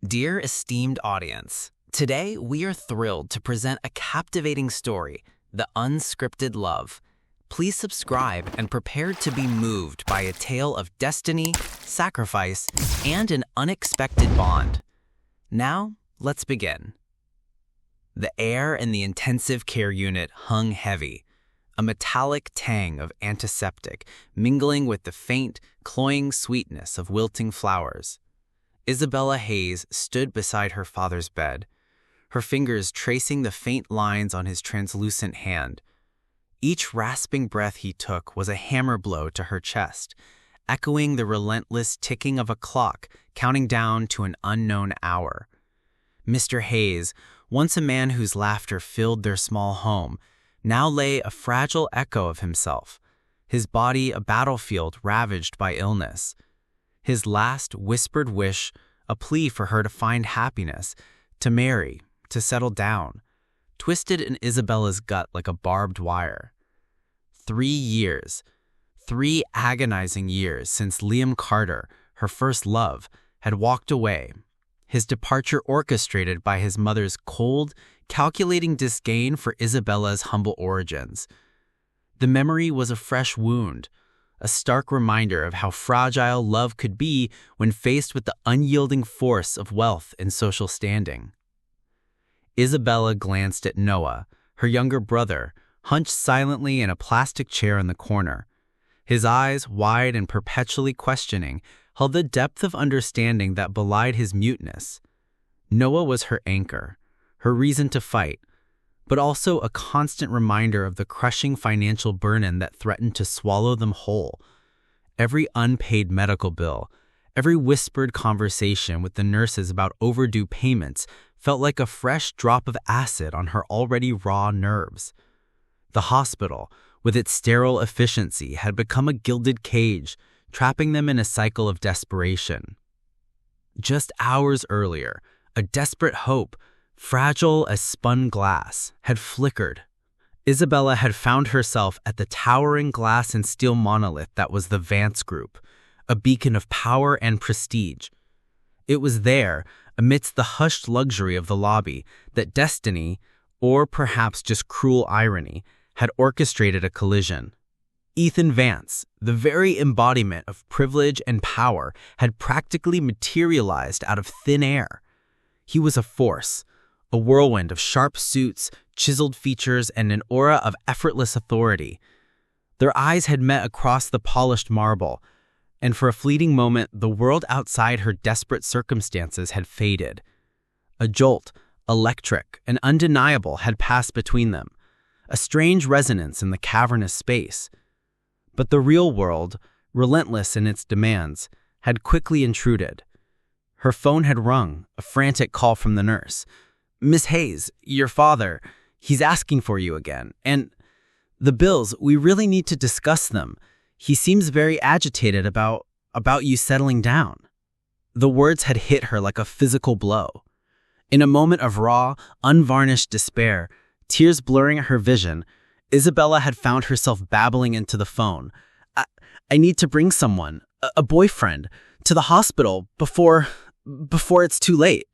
Dear esteemed audience, today we are thrilled to present a captivating story, The Unscripted Love. Please subscribe and prepare to be moved by a tale of destiny, sacrifice, and an unexpected bond. Now, let's begin. The air in the intensive care unit hung heavy, a metallic tang of antiseptic mingling with the faint, cloying sweetness of wilting flowers. Isabella Hayes stood beside her father's bed, her fingers tracing the faint lines on his translucent hand. Each rasping breath he took was a hammer blow to her chest, echoing the relentless ticking of a clock counting down to an unknown hour. Mr. Hayes, once a man whose laughter filled their small home, now lay a fragile echo of himself, his body a battlefield ravaged by illness. His last whispered wish, a plea for her to find happiness, to marry, to settle down, twisted in Isabella's gut like a barbed wire. 3 years, 3 agonizing years since Liam Carter, her first love, had walked away, his departure orchestrated by his mother's cold, calculating disdain for Isabella's humble origins. The memory was a fresh wound, a stark reminder of how fragile love could be when faced with the unyielding force of wealth and social standing. Isabella glanced at Noah, her younger brother, hunched silently in a plastic chair in the corner. His eyes, wide and perpetually questioning, held the depth of understanding that belied his muteness. Noah was her anchor, her reason to fight, but also a constant reminder of the crushing financial burden that threatened to swallow them whole. Every unpaid medical bill, every whispered conversation with the nurses about overdue payments felt like a fresh drop of acid on her already raw nerves. The hospital, with its sterile efficiency, had become a gilded cage, trapping them in a cycle of desperation. Just hours earlier, a desperate hope, fragile as spun glass, had flickered. Isabella had found herself at the towering glass and steel monolith that was the Vance Group, a beacon of power and prestige. It was there, amidst the hushed luxury of the lobby, that destiny, or perhaps just cruel irony, had orchestrated a collision. Ethan Vance, the very embodiment of privilege and power, had practically materialized out of thin air. He was a force, a whirlwind of sharp suits, chiseled features, and an aura of effortless authority. Their eyes had met across the polished marble, and for a fleeting moment the world outside her desperate circumstances had faded. A jolt, electric and undeniable, had passed between them, a strange resonance in the cavernous space. But the real world, relentless in its demands, had quickly intruded. Her phone had rung, a frantic call from the nurse. "Miss Hayes, your father, he's asking for you again. And the bills, we really need to discuss them. He seems very agitated about you settling down." The words had hit her like a physical blow. In a moment of raw, unvarnished despair, tears blurring her vision, Isabella had found herself babbling into the phone. I need to bring someone, a boyfriend, to the hospital before it's too late."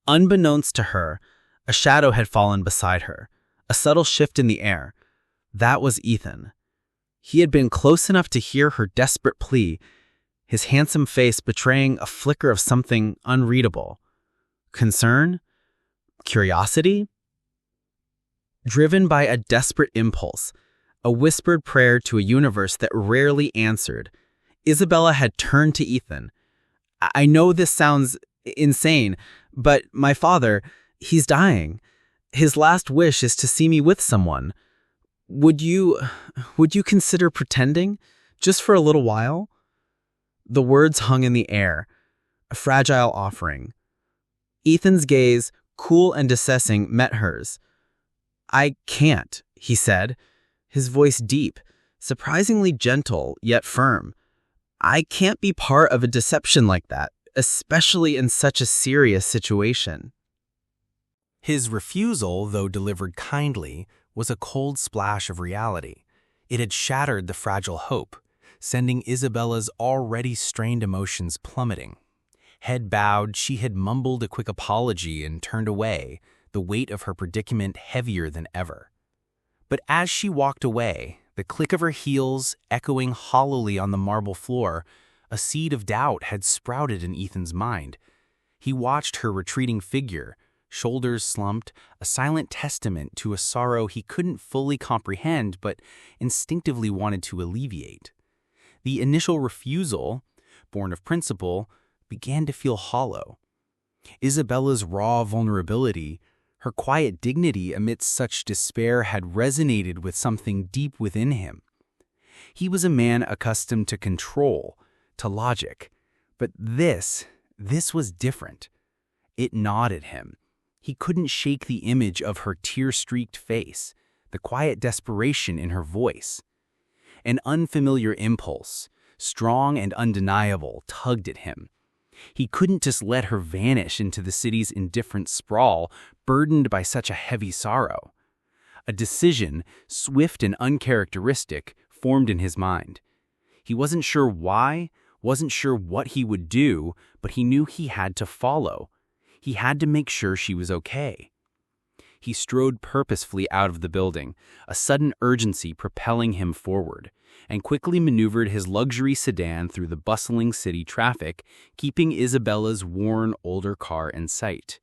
Unbeknownst to her, a shadow had fallen beside her, a subtle shift in the air. That was Ethan. He had been close enough to hear her desperate plea, his handsome face betraying a flicker of something unreadable. Concern? Curiosity? Driven by a desperate impulse, a whispered prayer to a universe that rarely answered, Isabella had turned to Ethan. "I know this sounds insane, but my father, he's dying. His last wish is to see me with someone. Would you consider pretending, just for a little while?" The words hung in the air, a fragile offering. Ethan's gaze, cool and assessing, met hers. "I can't," he said, his voice deep, surprisingly gentle yet firm. "I can't be part of a deception like that, especially in such a serious situation." His refusal, though delivered kindly, was a cold splash of reality. It had shattered the fragile hope, sending Isabella's already strained emotions plummeting. Head bowed, she had mumbled a quick apology and turned away, the weight of her predicament heavier than ever. But as she walked away, the click of her heels echoing hollowly on the marble floor, a seed of doubt had sprouted in Ethan's mind. He watched her retreating figure, shoulders slumped, a silent testament to a sorrow he couldn't fully comprehend but instinctively wanted to alleviate. The initial refusal, born of principle, began to feel hollow. Isabella's raw vulnerability, her quiet dignity amidst such despair had resonated with something deep within him. He was a man accustomed to control, to logic, but this was different. It gnawed at him. He couldn't shake the image of her tear-streaked face, the quiet desperation in her voice. An unfamiliar impulse, strong and undeniable, tugged at him. He couldn't just let her vanish into the city's indifferent sprawl, burdened by such a heavy sorrow. A decision, swift and uncharacteristic, formed in his mind. He wasn't sure why, wasn't sure what he would do, but he knew he had to follow. He had to make sure she was okay. He strode purposefully out of the building, a sudden urgency propelling him forward, and quickly maneuvered his luxury sedan through the bustling city traffic, keeping Isabella's worn, older car in sight.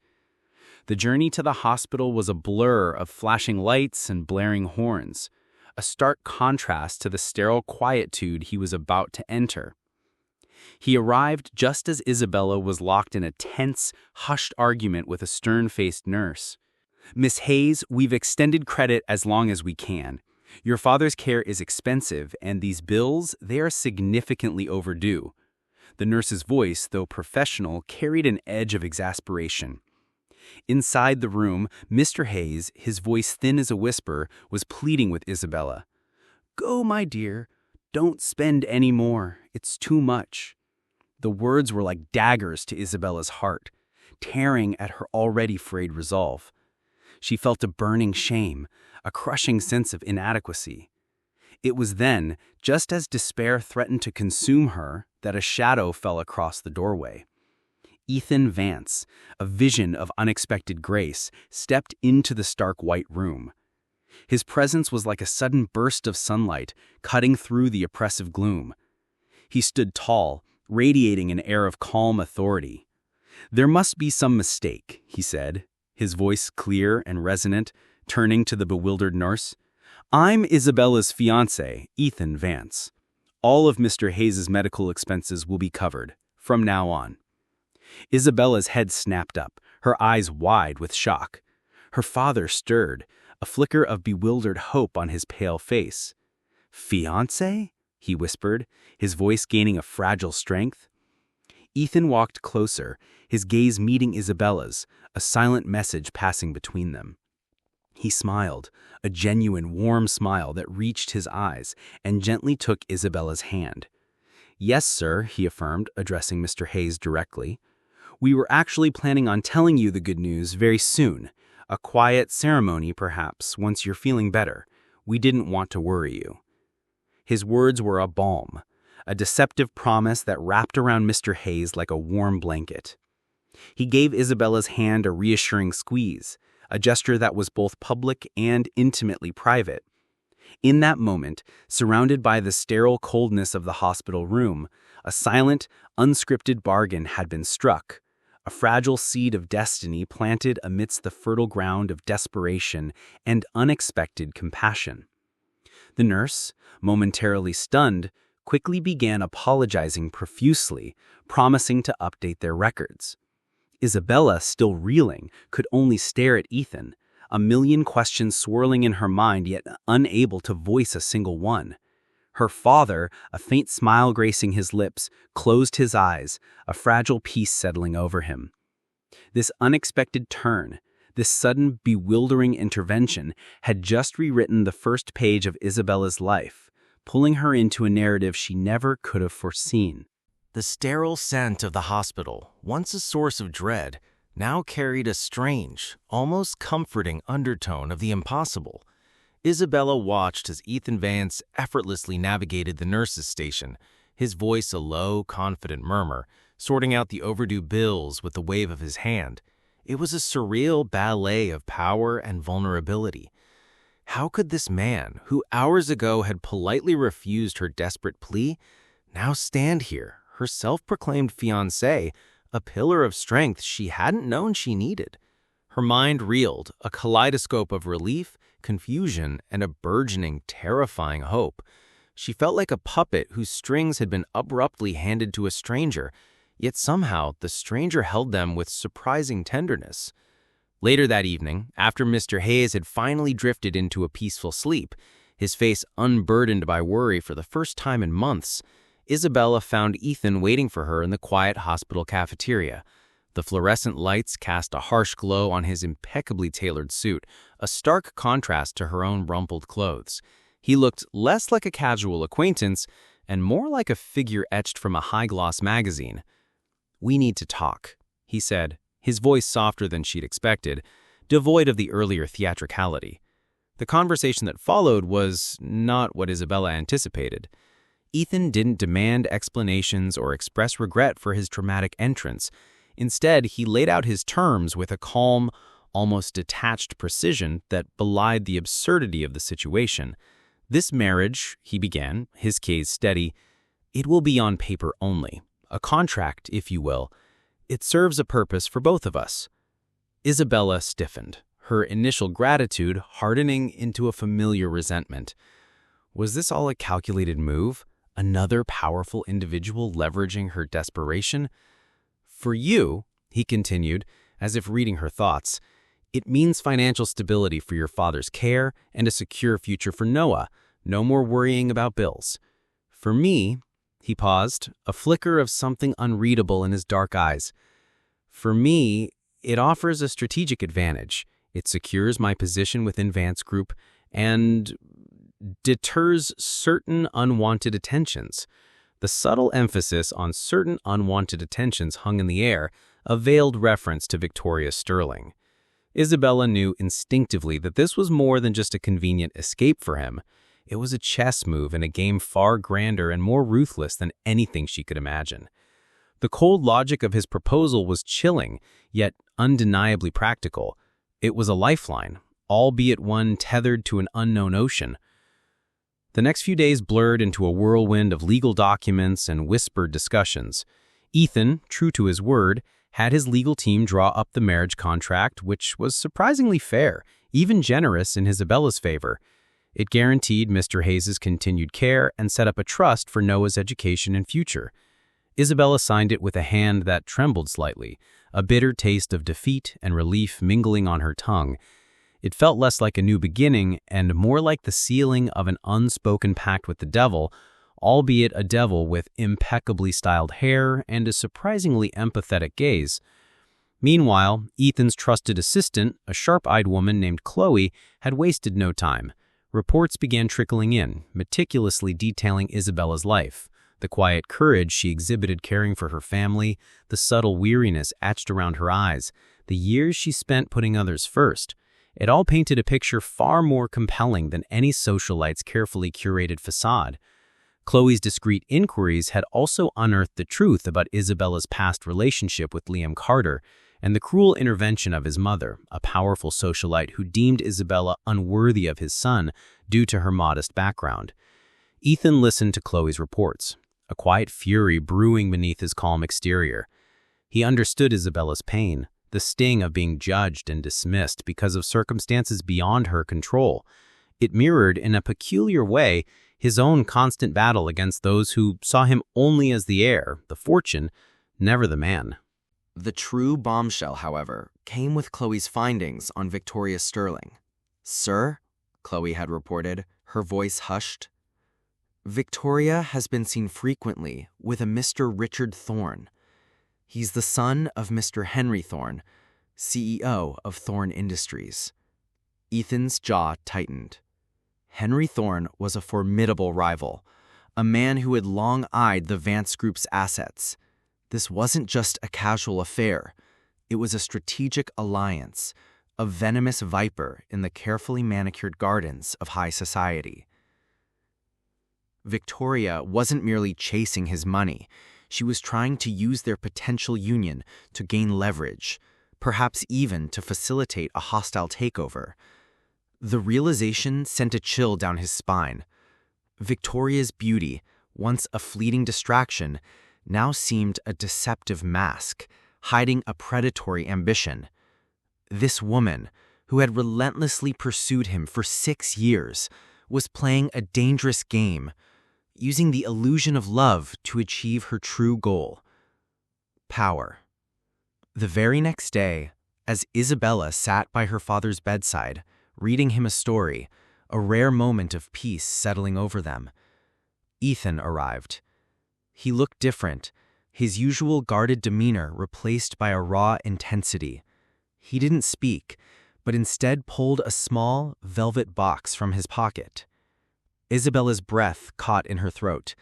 The journey to the hospital was a blur of flashing lights and blaring horns, a stark contrast to the sterile quietude he was about to enter. He arrived just as Isabella was locked in a tense, hushed argument with a stern-faced nurse. "Miss Hayes, we've extended credit as long as we can. Your father's care is expensive, and these bills, they are significantly overdue." The nurse's voice, though professional, carried an edge of exasperation. Inside the room, Mr. Hayes, his voice thin as a whisper, was pleading with Isabella. "Go, my dear. Don't spend any more. It's too much." The words were like daggers to Isabella's heart, tearing at her already frayed resolve. She felt a burning shame, a crushing sense of inadequacy. It was then, just as despair threatened to consume her, that a shadow fell across the doorway. Ethan Vance, a vision of unexpected grace, stepped into the stark white room. His presence was like a sudden burst of sunlight, cutting through the oppressive gloom. He stood tall, radiating an air of calm authority. "There must be some mistake," he said, his voice clear and resonant, turning to the bewildered nurse. "I'm Isabella's fiancé, Ethan Vance. All of Mr. Hayes' medical expenses will be covered, from now on." Isabella's head snapped up, her eyes wide with shock. Her father stirred, a flicker of bewildered hope on his pale face. "Fiancé?" he whispered, his voice gaining a fragile strength. Ethan walked closer, his gaze meeting Isabella's, a silent message passing between them. He smiled, a genuine, warm smile that reached his eyes, and gently took Isabella's hand. "Yes, sir," he affirmed, addressing Mr. Hayes directly. "We were actually planning on telling you the good news very soon. A quiet ceremony, perhaps, once you're feeling better. We didn't want to worry you." His words were a balm, a deceptive promise that wrapped around Mr. Hayes like a warm blanket. He gave Isabella's hand a reassuring squeeze, a gesture that was both public and intimately private. In that moment, surrounded by the sterile coldness of the hospital room, a silent, unscripted bargain had been struck, a fragile seed of destiny planted amidst the fertile ground of desperation and unexpected compassion. The nurse, momentarily stunned, quickly began apologizing profusely, promising to update their records. Isabella, still reeling, could only stare at Ethan, a million questions swirling in her mind yet unable to voice a single one. Her father, a faint smile gracing his lips, closed his eyes, a fragile peace settling over him. This unexpected turn, this sudden, bewildering intervention had just rewritten the first page of Isabella's life, pulling her into a narrative she never could have foreseen. The sterile scent of the hospital, once a source of dread, now carried a strange, almost comforting undertone of the impossible. Isabella watched as Ethan Vance effortlessly navigated the nurse's station, his voice a low, confident murmur, sorting out the overdue bills with the wave of his hand. It was a surreal ballet of power and vulnerability. How could this man, who hours ago had politely refused her desperate plea, now stand here, her self-proclaimed fiancé, a pillar of strength she hadn't known she needed? Her mind reeled, a kaleidoscope of relief, confusion, and a burgeoning, terrifying hope. She felt like a puppet whose strings had been abruptly handed to a stranger, yet somehow the stranger held them with surprising tenderness. Later that evening, after Mr. Hayes had finally drifted into a peaceful sleep, his face unburdened by worry for the first time in months, Isabella found Ethan waiting for her in the quiet hospital cafeteria. The fluorescent lights cast a harsh glow on his impeccably tailored suit, a stark contrast to her own rumpled clothes. He looked less like a casual acquaintance and more like a figure etched from a high-gloss magazine. "We need to talk," he said, his voice softer than she'd expected, devoid of the earlier theatricality. The conversation that followed was not what Isabella anticipated. Ethan didn't demand explanations or express regret for his dramatic entrance. Instead, he laid out his terms with a calm, almost detached precision that belied the absurdity of the situation. "This marriage," he began, his gaze steady, "it will be on paper only. A contract, if you will. It serves a purpose for both of us." Isabella stiffened, her initial gratitude hardening into a familiar resentment. Was this all a calculated move? Another powerful individual leveraging her desperation? "For you," he continued, as if reading her thoughts, "it means financial stability for your father's care and a secure future for Noah. No more worrying about bills. For me," he paused, a flicker of something unreadable in his dark eyes. "For me, it offers a strategic advantage. It secures my position within Vance Group and deters certain unwanted attentions." The subtle emphasis on certain unwanted attentions hung in the air, a veiled reference to Victoria Sterling. Isabella knew instinctively that this was more than just a convenient escape for him. It was a chess move in a game far grander and more ruthless than anything she could imagine. The cold logic of his proposal was chilling, yet undeniably practical. It was a lifeline, albeit one tethered to an unknown ocean. The next few days blurred into a whirlwind of legal documents and whispered discussions. Ethan, true to his word, had his legal team draw up the marriage contract, which was surprisingly fair, even generous in Isabella's favor. It guaranteed Mr. Hayes' continued care and set up a trust for Noah's education and future. Isabella signed it with a hand that trembled slightly, a bitter taste of defeat and relief mingling on her tongue. It felt less like a new beginning and more like the sealing of an unspoken pact with the devil, albeit a devil with impeccably styled hair and a surprisingly empathetic gaze. Meanwhile, Ethan's trusted assistant, a sharp-eyed woman named Chloe, had wasted no time. Reports began trickling in, meticulously detailing Isabella's life, the quiet courage she exhibited caring for her family, the subtle weariness etched around her eyes, the years she spent putting others first. It all painted a picture far more compelling than any socialite's carefully curated facade. Chloe's discreet inquiries had also unearthed the truth about Isabella's past relationship with Liam Carter and the cruel intervention of his mother, a powerful socialite who deemed Isabella unworthy of his son due to her modest background. Ethan listened to Chloe's reports, a quiet fury brewing beneath his calm exterior. He understood Isabella's pain, the sting of being judged and dismissed because of circumstances beyond her control. It mirrored, in a peculiar way, his own constant battle against those who saw him only as the heir, the fortune, never the man. The true bombshell, however, came with Chloe's findings on Victoria Sterling. "Sir," Chloe had reported, her voice hushed, "Victoria has been seen frequently with a Mr. Richard Thorne. He's the son of Mr. Henry Thorne, CEO of Thorne Industries." Ethan's jaw tightened. Henry Thorne was a formidable rival, a man who had long eyed the Vance Group's assets. This wasn't just a casual affair. It was a strategic alliance, a venomous viper in the carefully manicured gardens of high society. Victoria wasn't merely chasing his money. She was trying to use their potential union to gain leverage, perhaps even to facilitate a hostile takeover. The realization sent a chill down his spine. Victoria's beauty, once a fleeting distraction, now seemed a deceptive mask, hiding a predatory ambition. This woman, who had relentlessly pursued him for 6 years, was playing a dangerous game, using the illusion of love to achieve her true goal: power. The very next day, as Isabella sat by her father's bedside, reading him a story, a rare moment of peace settling over them, Ethan arrived. He looked different, his usual guarded demeanor replaced by a raw intensity. He didn't speak, but instead pulled a small, velvet box from his pocket. Isabella's breath caught in her throat.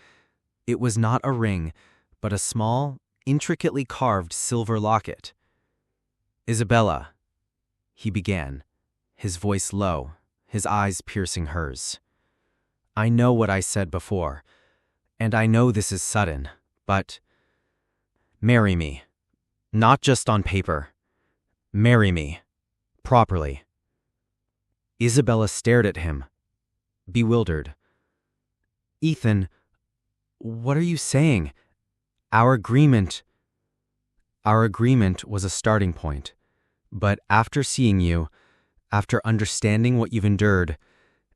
It was not a ring, but a small, intricately carved silver locket. "Isabella," he began, his voice low, his eyes piercing hers. "I know what I said before, and I know this is sudden, but marry me. Not just on paper. Marry me. Properly." Isabella stared at him, bewildered. "Ethan, what are you saying? Our agreement was a starting point, but after seeing you, after understanding what you've endured,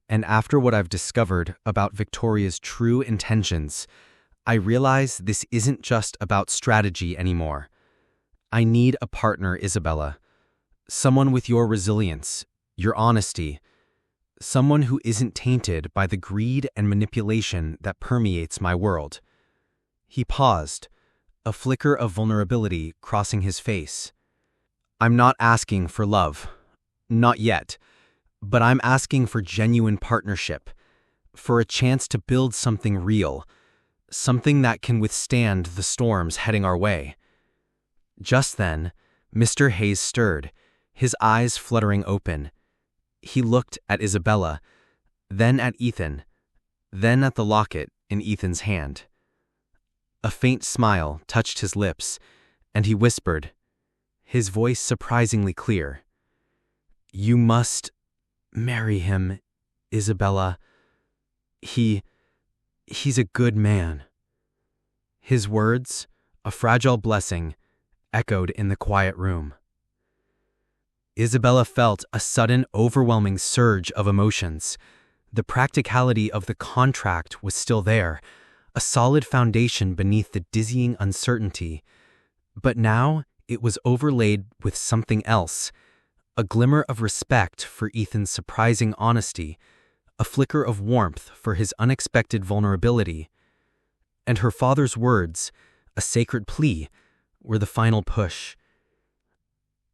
and after what I've discovered about Victoria's true intentions, I realize this isn't just about strategy anymore. I need a partner, Isabella. Someone with your resilience, your honesty, someone who isn't tainted by the greed and manipulation that permeates my world." He paused, a flicker of vulnerability crossing his face. "I'm not asking for love. Not yet. But I'm asking for genuine partnership, for a chance to build something real, something that can withstand the storms heading our way." Just then, Mr. Hayes stirred, his eyes fluttering open. He looked at Isabella, then at Ethan, then at the locket in Ethan's hand. A faint smile touched his lips, and he whispered, his voice surprisingly clear, "You must marry him, Isabella. He's a good man." His words, a fragile blessing, echoed in the quiet room. Isabella felt a sudden, overwhelming surge of emotions. The practicality of the contract was still there, a solid foundation beneath the dizzying uncertainty. But now it was overlaid with something else, a glimmer of respect for Ethan's surprising honesty, a flicker of warmth for his unexpected vulnerability. And her father's words, a sacred plea, were the final push.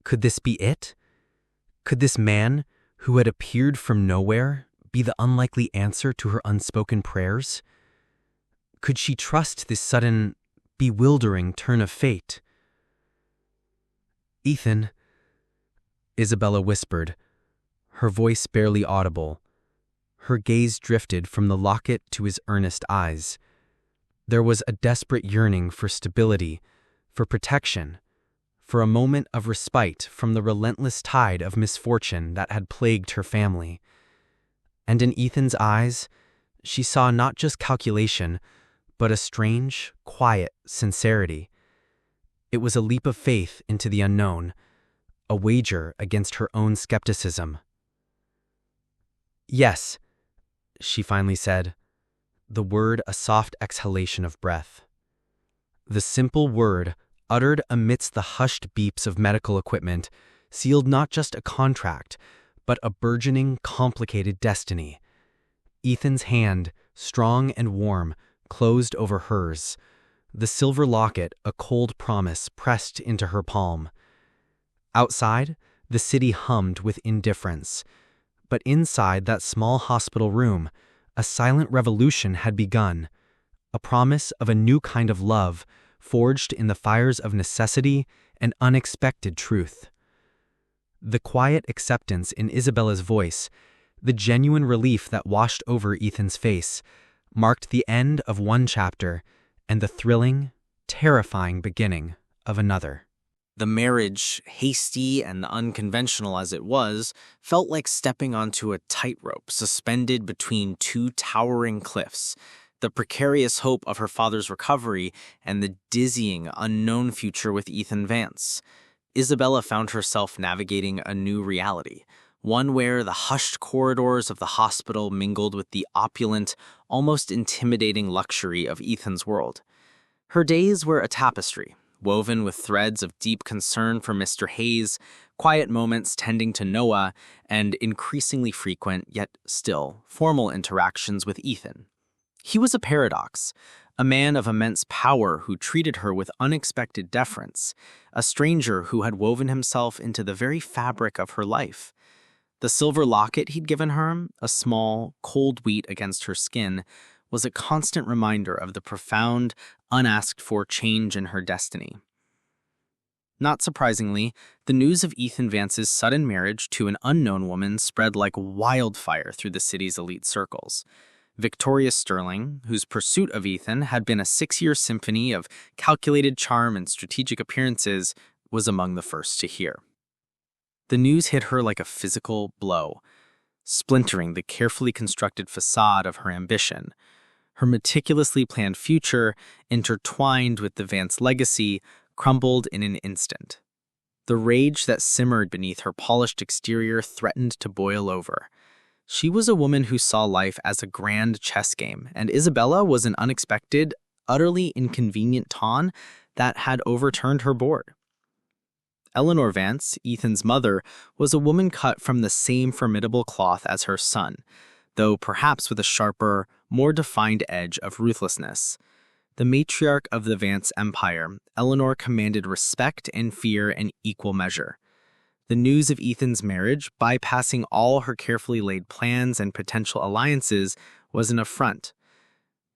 Could this be it? Could this man, who had appeared from nowhere, be the unlikely answer to her unspoken prayers? Could she trust this sudden, bewildering turn of fate? "Ethan," Isabella whispered, her voice barely audible. Her gaze drifted from the locket to his earnest eyes. There was a desperate yearning for stability, for protection, for a moment of respite from the relentless tide of misfortune that had plagued her family. And in Ethan's eyes, she saw not just calculation, but a strange, quiet sincerity. It was a leap of faith into the unknown, a wager against her own skepticism. "Yes," she finally said, the word a soft exhalation of breath. The simple word, uttered amidst the hushed beeps of medical equipment, sealed not just a contract, but a burgeoning, complicated destiny. Ethan's hand, strong and warm, closed over hers. The silver locket, a cold promise, pressed into her palm. Outside, the city hummed with indifference. But inside that small hospital room, a silent revolution had begun, a promise of a new kind of love, forged in the fires of necessity and unexpected truth. The quiet acceptance in Isabella's voice, the genuine relief that washed over Ethan's face, marked the end of one chapter and the thrilling, terrifying beginning of another. The marriage, hasty and unconventional as it was, felt like stepping onto a tightrope suspended between two towering cliffs, the precarious hope of her father's recovery and the dizzying, unknown future with Ethan Vance. Isabella found herself navigating a new reality, one where the hushed corridors of the hospital mingled with the opulent, almost intimidating luxury of Ethan's world. Her days were a tapestry, woven with threads of deep concern for Mr. Hayes, quiet moments tending to Noah, and increasingly frequent, yet still, formal interactions with Ethan. He was a paradox, a man of immense power who treated her with unexpected deference, a stranger who had woven himself into the very fabric of her life. The silver locket he'd given her, a small, cold wheat against her skin, was a constant reminder of the profound, unasked-for change in her destiny. Not surprisingly, the news of Ethan Vance's sudden marriage to an unknown woman spread like wildfire through the city's elite circles. Victoria Sterling, whose pursuit of Ethan had been a 6-year symphony of calculated charm and strategic appearances, was among the first to hear. The news hit her like a physical blow, splintering the carefully constructed facade of her ambition. Her meticulously planned future, intertwined with the Vance legacy, crumbled in an instant. The rage that simmered beneath her polished exterior threatened to boil over. She was a woman who saw life as a grand chess game, and Isabella was an unexpected, utterly inconvenient pawn that had overturned her board. Eleanor Vance, Ethan's mother, was a woman cut from the same formidable cloth as her son, though perhaps with a sharper, more defined edge of ruthlessness. The matriarch of the Vance empire, Eleanor commanded respect and fear in equal measure. The news of Ethan's marriage, bypassing all her carefully laid plans and potential alliances, was an affront.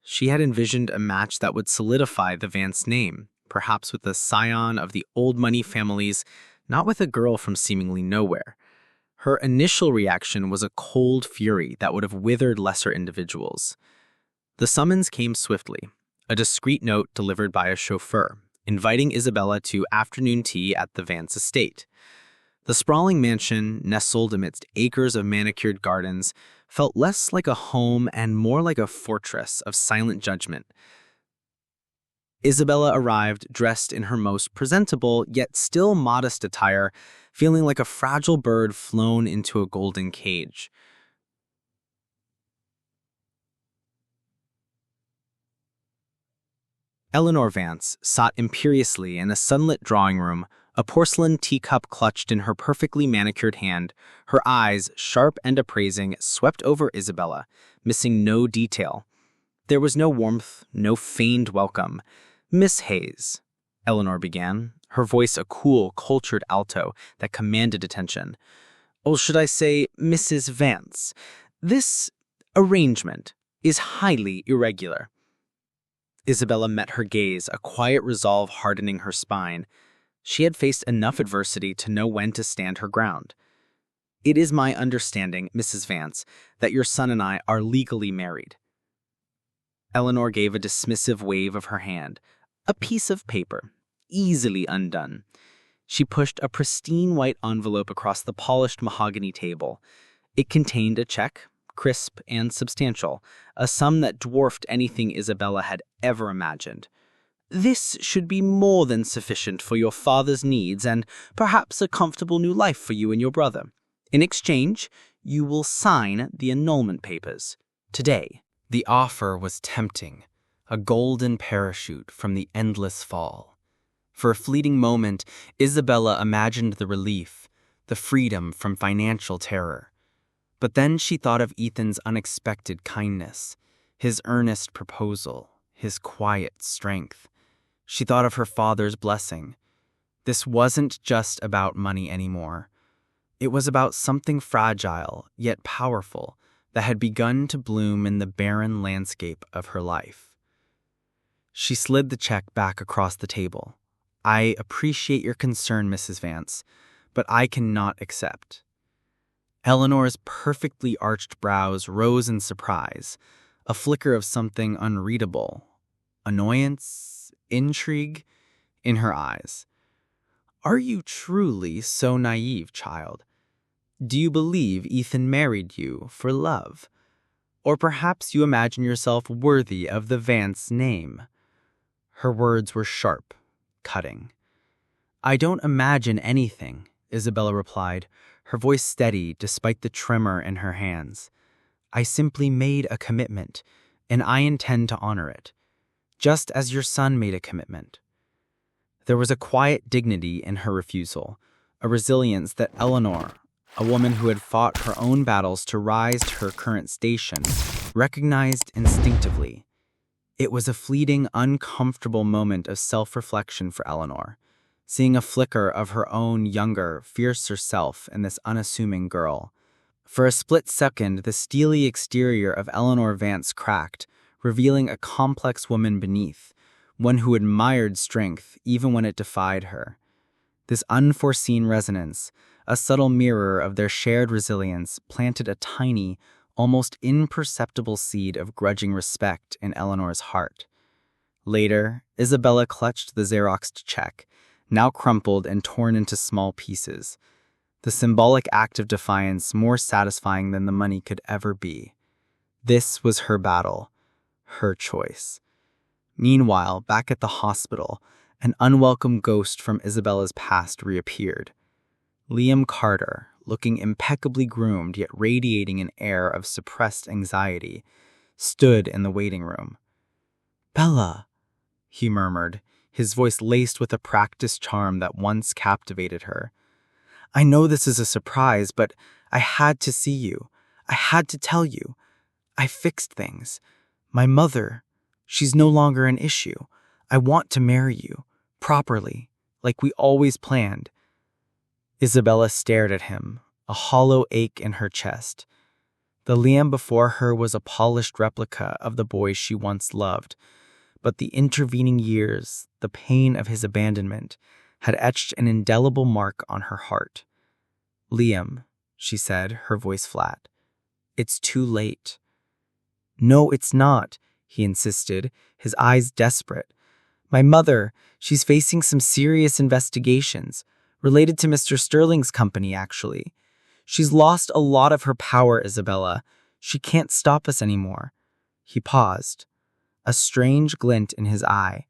She had envisioned a match that would solidify the Vance name, perhaps with a scion of the old money families, not with a girl from seemingly nowhere. Her initial reaction was a cold fury that would have withered lesser individuals. The summons came swiftly, a discreet note delivered by a chauffeur, inviting Isabella to afternoon tea at the Vance estate. The sprawling mansion, nestled amidst acres of manicured gardens, felt less like a home and more like a fortress of silent judgment. Isabella arrived dressed in her most presentable, yet still modest attire, feeling like a fragile bird flown into a golden cage. Eleanor Vance sat imperiously in a sunlit drawing room, a porcelain teacup clutched in her perfectly manicured hand, her eyes, sharp and appraising, swept over Isabella, missing no detail. There was no warmth, no feigned welcome. "Miss Hayes," Eleanor began, her voice a cool, cultured alto that commanded attention. "Or should I say Mrs. Vance? This arrangement is highly irregular." Isabella met her gaze, a quiet resolve hardening her spine. She had faced enough adversity to know when to stand her ground. "It is my understanding, Mrs. Vance, that your son and I are legally married." Eleanor gave a dismissive wave of her hand. A piece of paper, easily undone. She pushed a pristine white envelope across the polished mahogany table. It contained a check, crisp and substantial, a sum that dwarfed anything Isabella had ever imagined. "This should be more than sufficient for your father's needs and perhaps a comfortable new life for you and your brother. In exchange, you will sign the annulment papers today." The offer was tempting, a golden parachute from the endless fall. For a fleeting moment, Isabella imagined the relief, the freedom from financial terror. But then she thought of Ethan's unexpected kindness, his earnest proposal, his quiet strength. She thought of her father's blessing. This wasn't just about money anymore. It was about something fragile, yet powerful, that had begun to bloom in the barren landscape of her life. She slid the check back across the table. "I appreciate your concern, Mrs. Vance, but I cannot accept." Eleanor's perfectly arched brows rose in surprise, a flicker of something unreadable. Annoyance? intrigue in her eyes. "Are you truly so naive, child? Do you believe Ethan married you for love? Or perhaps you imagine yourself worthy of the Vance name?" Her words were sharp, cutting. "I don't imagine anything," Isabella replied, her voice steady despite the tremor in her hands. "I simply made a commitment, and I intend to honor it, just as your son made a commitment." There was a quiet dignity in her refusal, a resilience that Eleanor, a woman who had fought her own battles to rise to her current station, recognized instinctively. It was a fleeting, uncomfortable moment of self-reflection for Eleanor, seeing a flicker of her own younger, fiercer self in this unassuming girl. For a split second, the steely exterior of Eleanor Vance cracked, revealing a complex woman beneath, one who admired strength even when it defied her. This unforeseen resonance, a subtle mirror of their shared resilience, planted a tiny, almost imperceptible seed of grudging respect in Eleanor's heart. Later, Isabella clutched the Xeroxed check, now crumpled and torn into small pieces, the symbolic act of defiance more satisfying than the money could ever be. This was her battle, her choice. Meanwhile, back at the hospital, an unwelcome ghost from Isabella's past reappeared. Liam Carter, looking impeccably groomed yet radiating an air of suppressed anxiety, stood in the waiting room. "Bella," he murmured, his voice laced with a practiced charm that once captivated her. "I know this is a surprise, but I had to see you. I had to tell you. I fixed things. My mother, she's no longer an issue. I want to marry you, properly, like we always planned." Isabella stared at him, a hollow ache in her chest. The Liam before her was a polished replica of the boy she once loved, but the intervening years, the pain of his abandonment, had etched an indelible mark on her heart. "Liam," she said, her voice flat, "it's too late." "No, it's not," he insisted, his eyes desperate. "My mother, she's facing some serious investigations, related to Mr. Sterling's company, actually. She's lost a lot of her power, Isabella. She can't stop us anymore." He paused, a strange glint in his eye.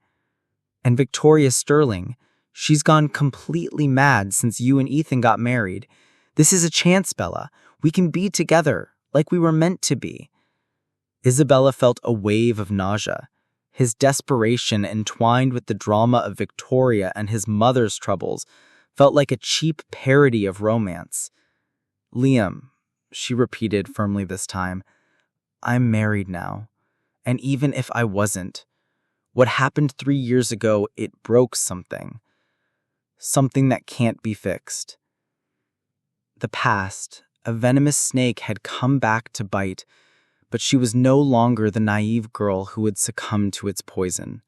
"And Victoria Sterling, she's gone completely mad since you and Ethan got married. This is a chance, Bella. We can be together, like we were meant to be." Isabella felt a wave of nausea. His desperation, entwined with the drama of Victoria and his mother's troubles, felt like a cheap parody of romance. "Liam," she repeated firmly this time, "I'm married now. And even if I wasn't, what happened 3 years ago, it broke something. Something that can't be fixed." The past, a venomous snake, had come back to bite, but she was no longer the naive girl who would succumb to its poison.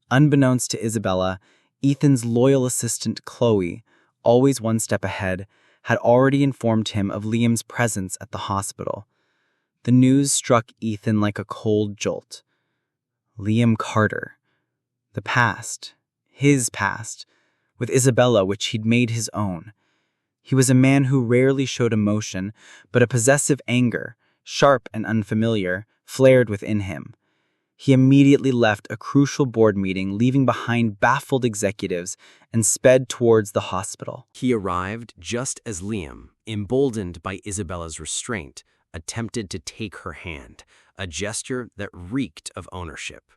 Unbeknownst to Isabella, Ethan's loyal assistant Chloe, always one step ahead, had already informed him of Liam's presence at the hospital. The news struck Ethan like a cold jolt. Liam Carter. The past, his past, with Isabella, which he'd made his own. He was a man who rarely showed emotion, but a possessive anger, sharp and unfamiliar, flared within him. He immediately left a crucial board meeting, leaving behind baffled executives, and sped towards the hospital. He arrived just as Liam, emboldened by Isabella's restraint, attempted to take her hand, a gesture that reeked of ownership.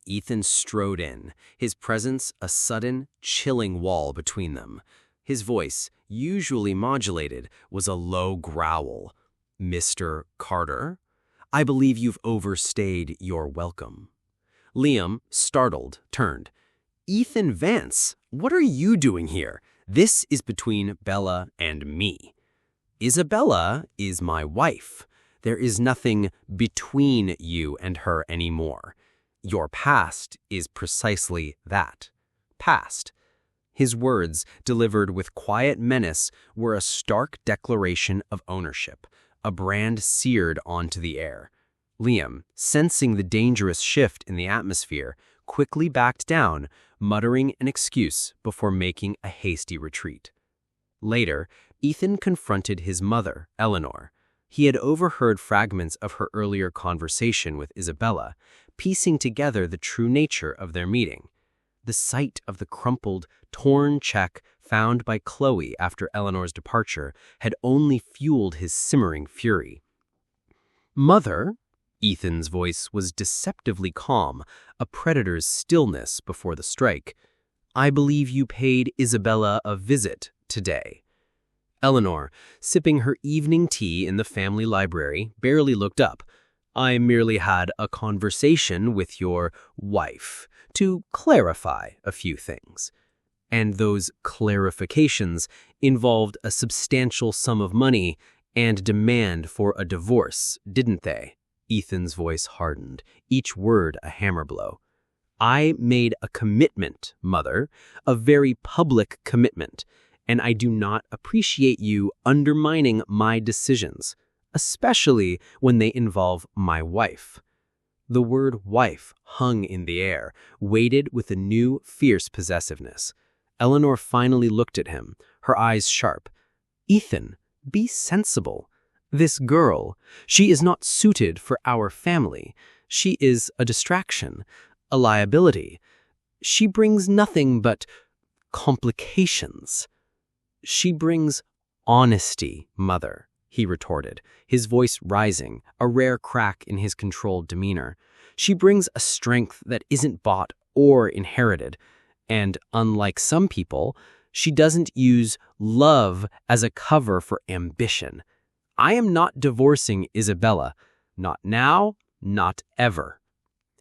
Ethan strode in, his presence a sudden, chilling wall between them. His voice, usually modulated, was a low growl. "Mr. Carter, I believe you've overstayed your welcome." Liam, startled, turned. "Ethan Vance, what are you doing here? This is between Bella and me. Isabella is my wife. There is nothing between you and her anymore. Your past is precisely that. Past." His words, delivered with quiet menace, were a stark declaration of ownership, a brand seared onto the air. Liam, sensing the dangerous shift in the atmosphere, quickly backed down, muttering an excuse before making a hasty retreat. Later, Ethan confronted his mother, Eleanor. He had overheard fragments of her earlier conversation with Isabella, piecing together the true nature of their meeting. The sight of the crumpled, torn check found by Chloe after Eleanor's departure had only fueled his simmering fury. "Mother," Ethan's voice was deceptively calm, a predator's stillness before the strike. "I believe you paid Isabella a visit today." Eleanor, sipping her evening tea in the family library, barely looked up. "I merely had a conversation with your wife to clarify a few things." And those clarifications involved a substantial sum of money and demand for a divorce, didn't they? Ethan's voice hardened, each word a hammer blow. "I made a commitment, Mother, a very public commitment, and I do not appreciate you undermining my decisions, especially when they involve my wife." The word wife hung in the air, weighted with a new, fierce possessiveness. Eleanor finally looked at him, her eyes sharp. "Ethan, be sensible. This girl, she is not suited for our family. She is a distraction, a liability. She brings nothing but complications." "She brings honesty, Mother," he retorted, his voice rising, a rare crack in his controlled demeanor. "She brings a strength that isn't bought or inherited. And unlike some people, she doesn't use love as a cover for ambition. I am not divorcing Isabella. Not now, not ever."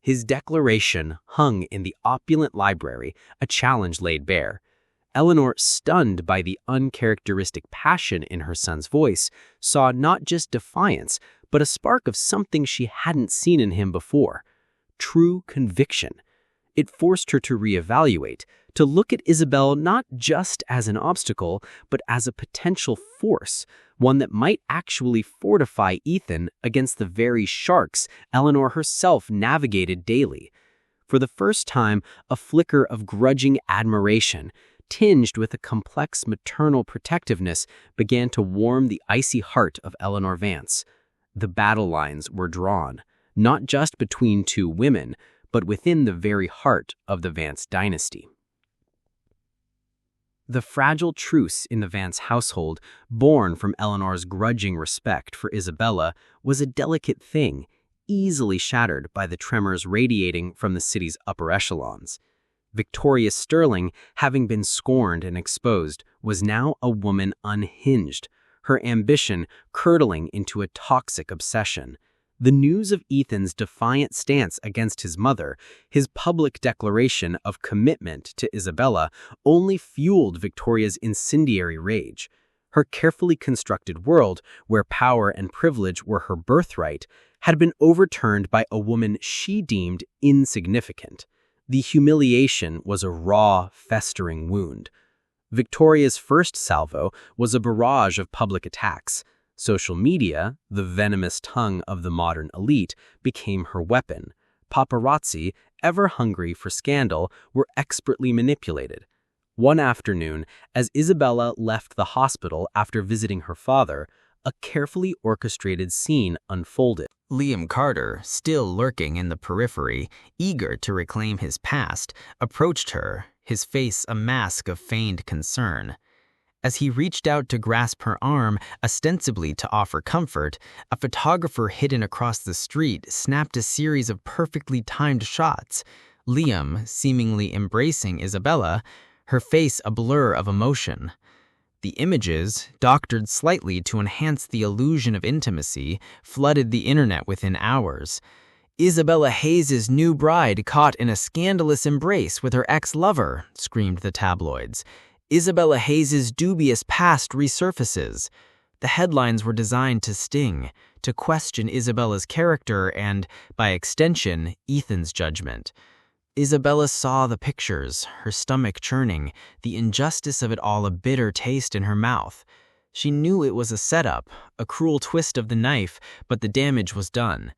His declaration hung in the opulent library, a challenge laid bare. Eleanor, stunned by the uncharacteristic passion in her son's voice, saw not just defiance, but a spark of something she hadn't seen in him before. True conviction. It forced her to reevaluate, to look at Isabel not just as an obstacle, but as a potential force, one that might actually fortify Ethan against the very sharks Eleanor herself navigated daily. For the first time, a flicker of grudging admiration, tinged with a complex maternal protectiveness, began to warm the icy heart of Eleanor Vance. The battle lines were drawn, not just between two women, but within the very heart of the Vance dynasty. The fragile truce in the Vance household, born from Eleanor's grudging respect for Isabella, was a delicate thing, easily shattered by the tremors radiating from the city's upper echelons. Victoria Sterling, having been scorned and exposed, was now a woman unhinged, her ambition curdling into a toxic obsession. The news of Ethan's defiant stance against his mother, his public declaration of commitment to Isabella, only fueled Victoria's incendiary rage. Her carefully constructed world, where power and privilege were her birthright, had been overturned by a woman she deemed insignificant. The humiliation was a raw, festering wound. Victoria's first salvo was a barrage of public attacks. Social media, the venomous tongue of the modern elite, became her weapon. Paparazzi, ever hungry for scandal, were expertly manipulated. One afternoon, as Isabella left the hospital after visiting her father, a carefully orchestrated scene unfolded. Liam Carter, still lurking in the periphery, eager to reclaim his past, approached her, his face a mask of feigned concern. As he reached out to grasp her arm, ostensibly to offer comfort, a photographer hidden across the street snapped a series of perfectly timed shots. Liam, seemingly embracing Isabella, her face a blur of emotion. The images, doctored slightly to enhance the illusion of intimacy, flooded the internet within hours. "Isabella Hayes' new bride caught in a scandalous embrace with her ex-lover," screamed the tabloids. "Isabella Hayes' dubious past resurfaces." The headlines were designed to sting, to question Isabella's character and, by extension, Ethan's judgment. Isabella saw the pictures, her stomach churning, the injustice of it all a bitter taste in her mouth. She knew it was a setup, a cruel twist of the knife, but the damage was done.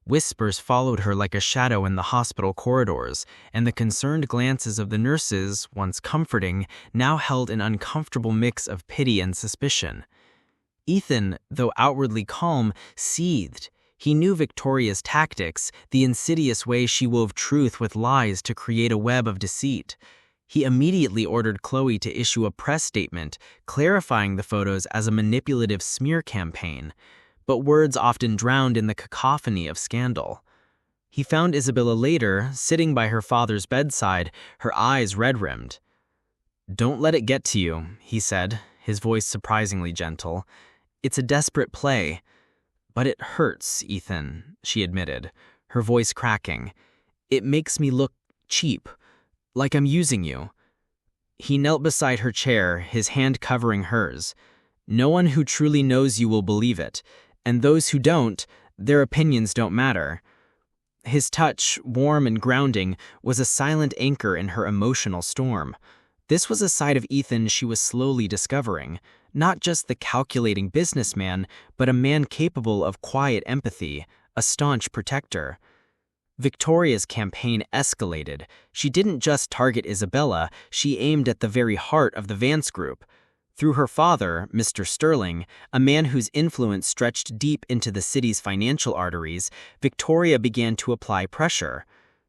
Whispers followed her like a shadow in the hospital corridors, and the concerned glances of the nurses, once comforting, now held an uncomfortable mix of pity and suspicion. Ethan, though outwardly calm, seethed. He knew Victoria's tactics, the insidious way she wove truth with lies to create a web of deceit. He immediately ordered Chloe to issue a press statement, clarifying the photos as a manipulative smear campaign. But words often drowned in the cacophony of scandal. He found Isabella later, sitting by her father's bedside, her eyes red-rimmed. "Don't let it get to you," he said, his voice surprisingly gentle. "It's a desperate play." "But it hurts, Ethan," she admitted, her voice cracking. "It makes me look cheap, like I'm using you." He knelt beside her chair, his hand covering hers. "No one who truly knows you will believe it, and those who don't, their opinions don't matter." His touch, warm and grounding, was a silent anchor in her emotional storm. This was a side of Ethan she was slowly discovering, not just the calculating businessman, but a man capable of quiet empathy, a staunch protector. Victoria's campaign escalated. She didn't just target Isabella, she aimed at the very heart of the Vance Group. Through her father, Mr. Sterling, a man whose influence stretched deep into the city's financial arteries, Victoria began to apply pressure.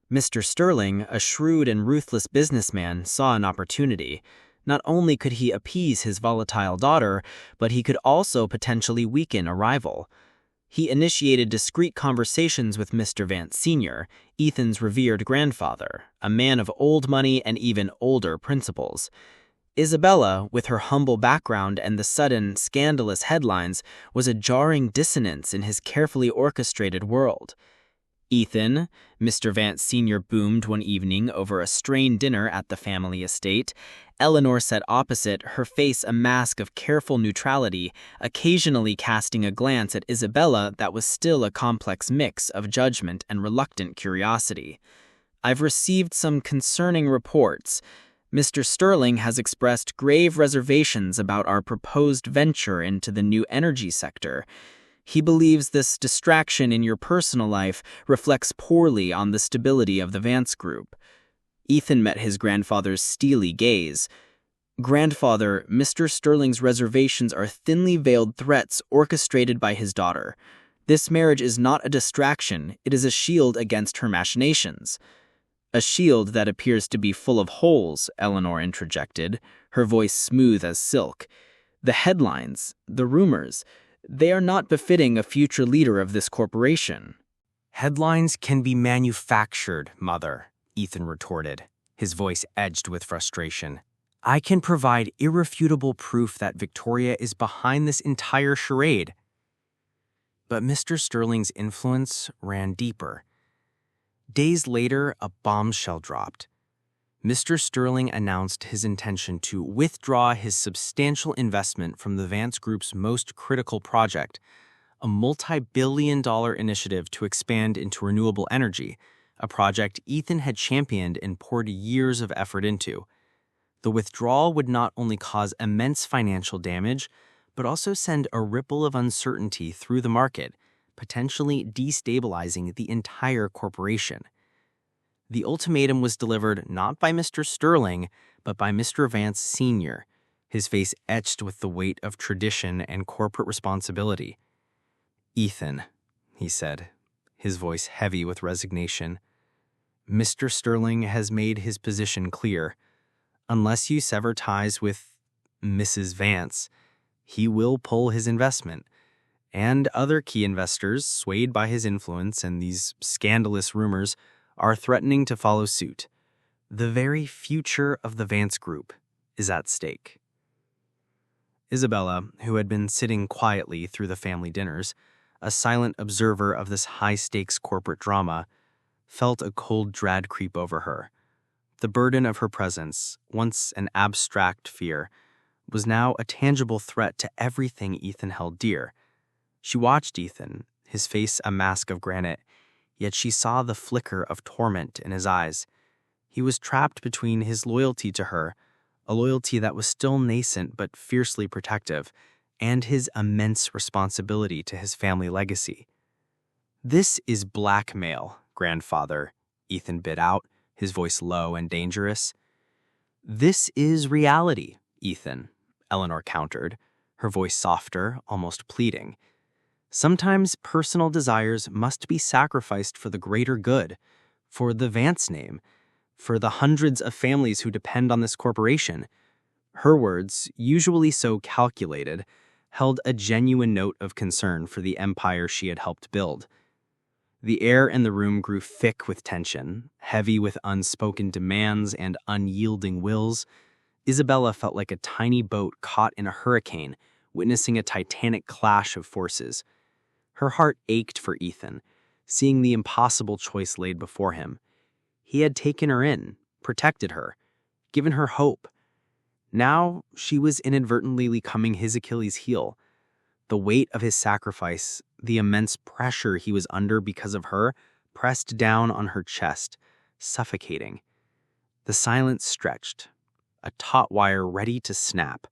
Mr. Sterling, a shrewd and ruthless businessman, saw an opportunity. Not only could he appease his volatile daughter, but he could also potentially weaken a rival. He initiated discreet conversations with Mr. Vance Sr., Ethan's revered grandfather, a man of old money and even older principles. Isabella, with her humble background and the sudden, scandalous headlines, was a jarring dissonance in his carefully orchestrated world. "Ethan," Mr. Vance Sr. boomed one evening over a strained dinner at the family estate. Eleanor sat opposite, her face a mask of careful neutrality, occasionally casting a glance at Isabella that was still a complex mix of judgment and reluctant curiosity. "I've received some concerning reports. Mr. Sterling has expressed grave reservations about our proposed venture into the new energy sector. He believes this distraction in your personal life reflects poorly on the stability of the Vance Group." Ethan met his grandfather's steely gaze. "Grandfather, Mr. Sterling's reservations are thinly veiled threats orchestrated by his daughter. This marriage is not a distraction, it is a shield against her machinations." "A shield that appears to be full of holes," Eleanor interjected, her voice smooth as silk. "The headlines, the rumors, they are not befitting a future leader of this corporation." "Headlines can be manufactured, Mother," Ethan retorted, his voice edged with frustration. "I can provide irrefutable proof that Victoria is behind this entire charade." But Mr. Sterling's influence ran deeper. Days later, a bombshell dropped. Mr. Sterling announced his intention to withdraw his substantial investment from the Vance Group's most critical project, a multi-billion-dollar initiative to expand into renewable energy, a project Ethan had championed and poured years of effort into. The withdrawal would not only cause immense financial damage, but also send a ripple of uncertainty through the market, potentially destabilizing the entire corporation. The ultimatum was delivered not by Mr. Sterling, but by Mr. Vance Sr., his face etched with the weight of tradition and corporate responsibility. "Ethan," he said, his voice heavy with resignation, "Mr. Sterling has made his position clear. Unless you sever ties with Mrs. Vance, he will pull his investment. And other key investors, swayed by his influence and these scandalous rumors, are threatening to follow suit. The very future of the Vance Group is at stake." Isabella, who had been sitting quietly through the family dinners, a silent observer of this high-stakes corporate drama, felt a cold dread creep over her. The burden of her presence, once an abstract fear, was now a tangible threat to everything Ethan held dear. She watched Ethan, his face a mask of granite, yet she saw the flicker of torment in his eyes. He was trapped between his loyalty to her, a loyalty that was still nascent but fiercely protective, and his immense responsibility to his family legacy. "This is blackmail, grandfather," Ethan bit out, his voice low and dangerous. "This is reality, Ethan," Eleanor countered, her voice softer, almost pleading. "Sometimes personal desires must be sacrificed for the greater good, for the Vance name, for the hundreds of families who depend on this corporation." Her words, usually so calculated, held a genuine note of concern for the empire she had helped build. The air in the room grew thick with tension, heavy with unspoken demands and unyielding wills. Isabella felt like a tiny boat caught in a hurricane, witnessing a titanic clash of forces. Her heart ached for Ethan, seeing the impossible choice laid before him. He had taken her in, protected her, given her hope. Now she was inadvertently becoming his Achilles heel. The weight of his sacrifice, the immense pressure he was under because of her, pressed down on her chest, suffocating. The silence stretched, a taut wire ready to snap.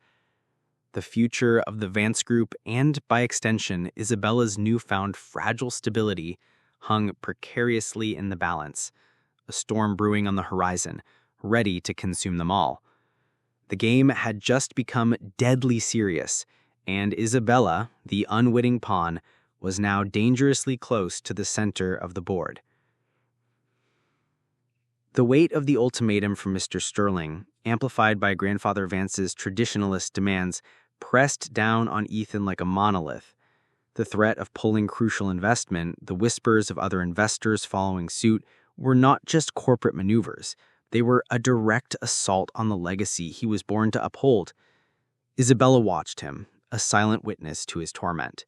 The future of the Vance Group and, by extension, Isabella's newfound fragile stability hung precariously in the balance, a storm brewing on the horizon, ready to consume them all. The game had just become deadly serious, and Isabella, the unwitting pawn, was now dangerously close to the center of the board. The weight of the ultimatum from Mr. Sterling, amplified by Grandfather Vance's traditionalist demands, pressed down on Ethan like a monolith. The threat of pulling crucial investment, the whispers of other investors following suit, were not just corporate maneuvers. They were a direct assault on the legacy he was born to uphold. Isabella watched him, a silent witness to his torment.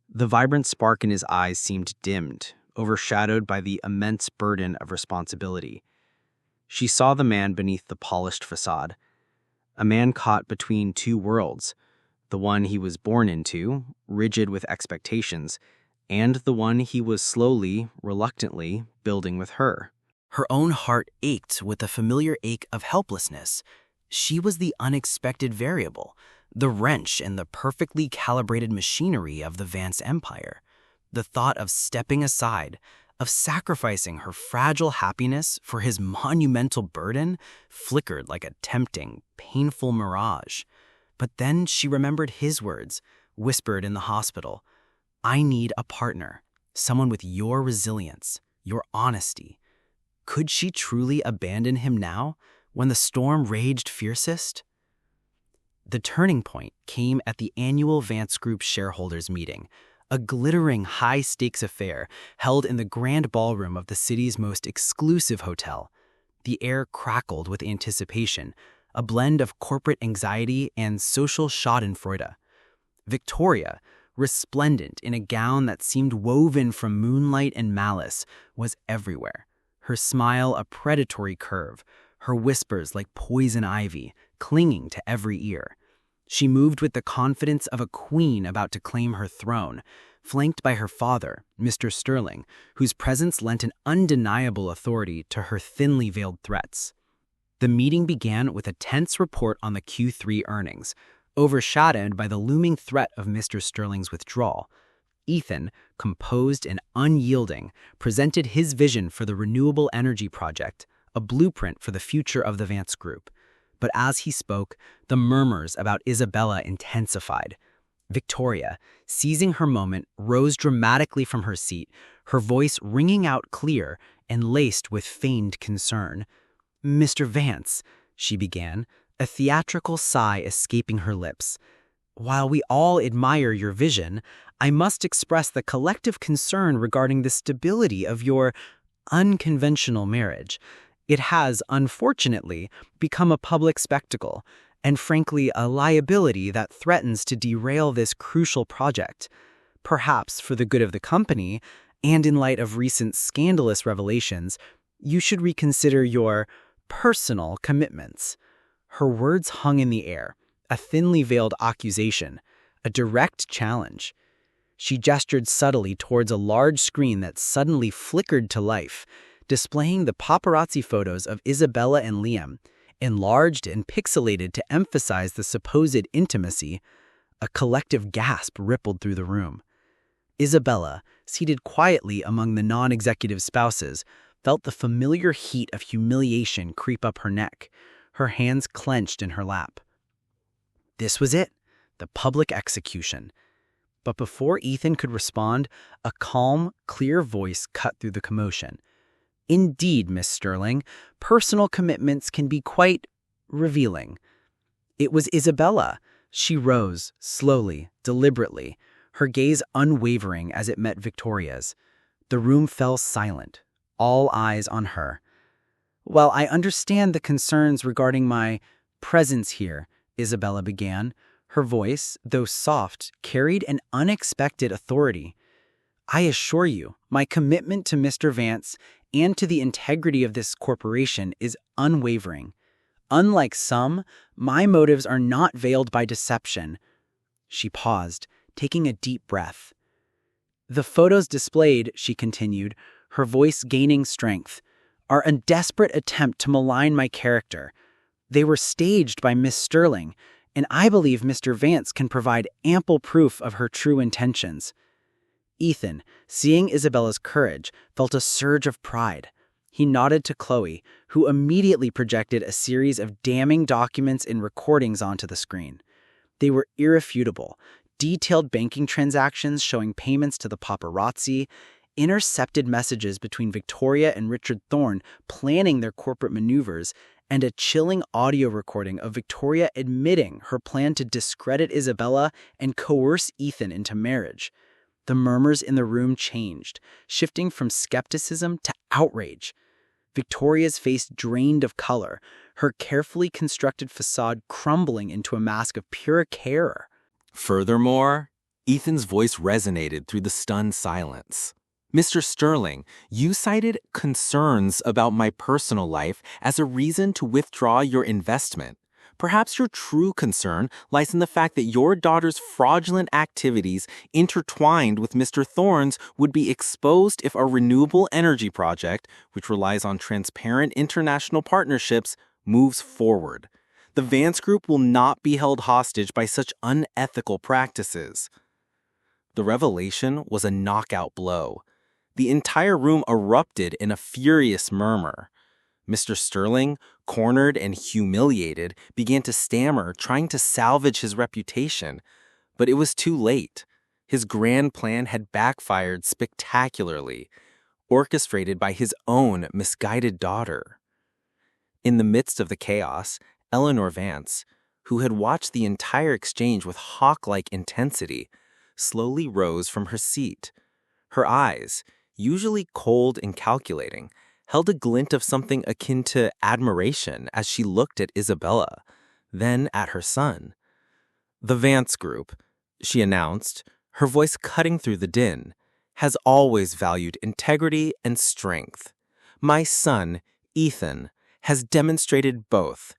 The vibrant spark in his eyes seemed dimmed, overshadowed by the immense burden of responsibility. She saw the man beneath the polished facade, a man caught between two worlds, the one he was born into, rigid with expectations, and the one he was slowly, reluctantly, building with her. Her own heart ached with the familiar ache of helplessness. She was the unexpected variable, the wrench in the perfectly calibrated machinery of the Vance empire. The thought of stepping aside, of sacrificing her fragile happiness for his monumental burden, flickered like a tempting, painful mirage. But then she remembered his words, whispered in the hospital. "I need a partner, someone with your resilience, your honesty." Could she truly abandon him now, when the storm raged fiercest? The turning point came at the annual Vance Group shareholders meeting, a glittering high-stakes affair held in the grand ballroom of the city's most exclusive hotel. The air crackled with anticipation, a blend of corporate anxiety and social schadenfreude. Victoria, resplendent in a gown that seemed woven from moonlight and malice, was everywhere. Her smile a predatory curve, her whispers like poison ivy, clinging to every ear. She moved with the confidence of a queen about to claim her throne, flanked by her father, Mr. Sterling, whose presence lent an undeniable authority to her thinly veiled threats. The meeting began with a tense report on the Q3 earnings, overshadowed by the looming threat of Mr. Sterling's withdrawal. Ethan, composed and unyielding, presented his vision for the renewable energy project, a blueprint for the future of the Vance Group. But as he spoke, the murmurs about Isabella intensified. Victoria, seizing her moment, rose dramatically from her seat, her voice ringing out clear and laced with feigned concern. "Mr. Vance," she began, a theatrical sigh escaping her lips. "While we all admire your vision, I must express the collective concern regarding the stability of your unconventional marriage. It has, unfortunately, become a public spectacle, and frankly a liability that threatens to derail this crucial project. Perhaps for the good of the company, and in light of recent scandalous revelations, you should reconsider your personal commitments." Her words hung in the air, a thinly veiled accusation, a direct challenge. She gestured subtly towards a large screen that suddenly flickered to life, displaying the paparazzi photos of Isabella and Liam, enlarged and pixelated to emphasize the supposed intimacy. A collective gasp rippled through the room. Isabella, seated quietly among the non-executive spouses, felt the familiar heat of humiliation creep up her neck, her hands clenched in her lap. This was it, the public execution. But before Ethan could respond, a calm, clear voice cut through the commotion. Indeed, Miss Sterling, personal commitments can be quite revealing. It was Isabella. She rose, slowly, deliberately, her gaze unwavering as it met Victoria's. The room fell silent, all eyes on her. "While I understand the concerns regarding my presence here," Isabella began, her voice, though soft, carried an unexpected authority. "I assure you, my commitment to Mr. Vance and to the integrity of this corporation is unwavering. Unlike some, my motives are not veiled by deception." She paused, taking a deep breath. "The photos displayed," she continued, her voice gaining strength, "are a desperate attempt to malign my character. They were staged by Miss Sterling, and I believe Mr. Vance can provide ample proof of her true intentions." Ethan, seeing Isabella's courage, felt a surge of pride. He nodded to Chloe, who immediately projected a series of damning documents and recordings onto the screen. They were irrefutable, detailed banking transactions showing payments to the paparazzi, intercepted messages between Victoria and Richard Thorne planning their corporate maneuvers, and a chilling audio recording of Victoria admitting her plan to discredit Isabella and coerce Ethan into marriage. The murmurs in the room changed, shifting from skepticism to outrage. Victoria's face drained of color, her carefully constructed facade crumbling into a mask of pure terror. Furthermore, Ethan's voice resonated through the stunned silence. "Mr. Sterling, you cited concerns about my personal life as a reason to withdraw your investment. Perhaps your true concern lies in the fact that your daughter's fraudulent activities intertwined with Mr. Thorne's would be exposed if a renewable energy project, which relies on transparent international partnerships, moves forward. The Vance Group will not be held hostage by such unethical practices." The revelation was a knockout blow. The entire room erupted in a furious murmur. Mr. Sterling, cornered and humiliated, began to stammer, trying to salvage his reputation. But it was too late. His grand plan had backfired spectacularly, orchestrated by his own misguided daughter. In the midst of the chaos, Eleanor Vance, who had watched the entire exchange with hawk-like intensity, slowly rose from her seat. Her eyes, usually cold and calculating, held a glint of something akin to admiration as she looked at Isabella, then at her son. "The Vance Group," she announced, her voice cutting through the din, "has always valued integrity and strength. My son, Ethan, has demonstrated both.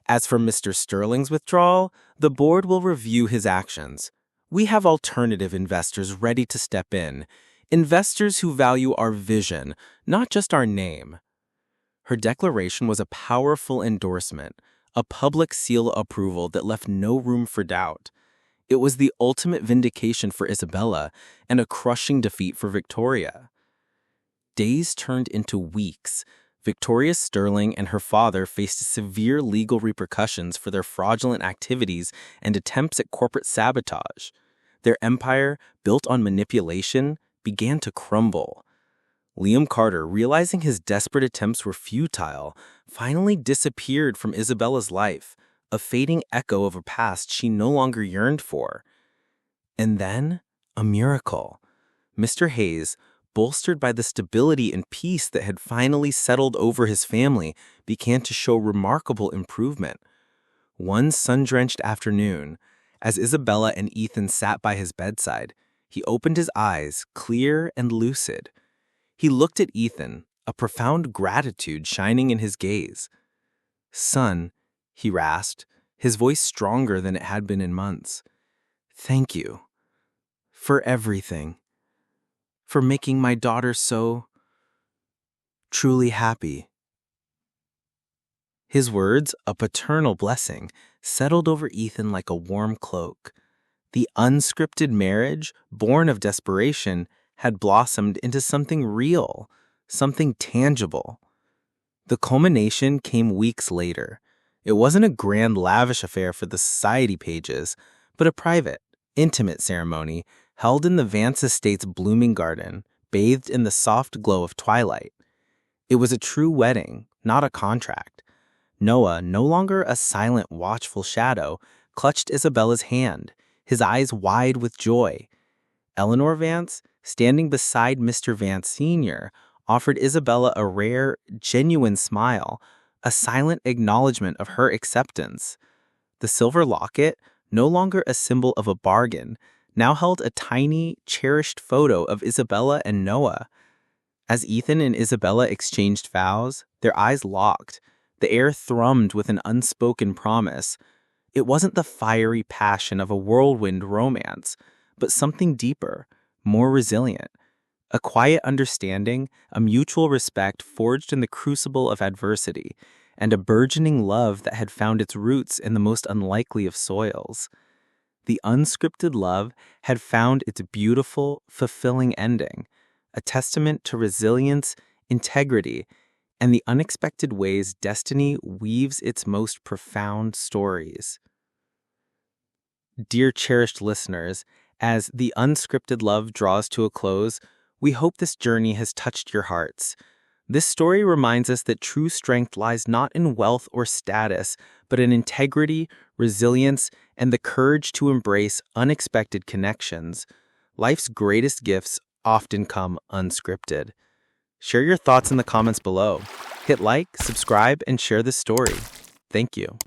As for Mr. Sterling's withdrawal, the board will review his actions. We have alternative investors ready to step in, investors who value our vision, not just our name." Her declaration was a powerful endorsement, a public seal of approval that left no room for doubt. It was the ultimate vindication for Isabella and a crushing defeat for Victoria. Days turned into weeks. Victoria Sterling and her father faced severe legal repercussions for their fraudulent activities and attempts at corporate sabotage. Their empire, built on manipulation, began to crumble. Liam Carter, realizing his desperate attempts were futile, finally disappeared from Isabella's life, a fading echo of a past she no longer yearned for. And then, a miracle. Mr. Hayes, bolstered by the stability and peace that had finally settled over his family, began to show remarkable improvement. One sun-drenched afternoon, as Isabella and Ethan sat by his bedside, he opened his eyes, clear and lucid. He looked at Ethan, a profound gratitude shining in his gaze. "Son," he rasped, his voice stronger than it had been in months. "Thank you. For everything. For making my daughter so truly happy." His words, a paternal blessing, settled over Ethan like a warm cloak. The unscripted marriage, born of desperation, had blossomed into something real, something tangible. The culmination came weeks later. It wasn't a grand, lavish affair for the society pages, but a private, intimate ceremony held in the Vance estate's blooming garden, bathed in the soft glow of twilight. It was a true wedding, not a contract. Noah, no longer a silent, watchful shadow, clutched Isabella's hand, his eyes wide with joy. Eleanor Vance, standing beside Mr. Vance Sr., offered Isabella a rare, genuine smile, a silent acknowledgement of her acceptance. The silver locket, no longer a symbol of a bargain, now held a tiny, cherished photo of Isabella and Noah. As Ethan and Isabella exchanged vows, their eyes locked. The air thrummed with an unspoken promise. It wasn't the fiery passion of a whirlwind romance, but something deeper, more resilient. A quiet understanding, a mutual respect forged in the crucible of adversity, and a burgeoning love that had found its roots in the most unlikely of soils. The unscripted love had found its beautiful, fulfilling ending, a testament to resilience, integrity, and the unexpected ways destiny weaves its most profound stories. Dear cherished listeners, as the unscripted love draws to a close, we hope this journey has touched your hearts. This story reminds us that true strength lies not in wealth or status, but in integrity, resilience, and the courage to embrace unexpected connections. Life's greatest gifts often come unscripted. Share your thoughts in the comments below. Hit like, subscribe, and share this story. Thank you.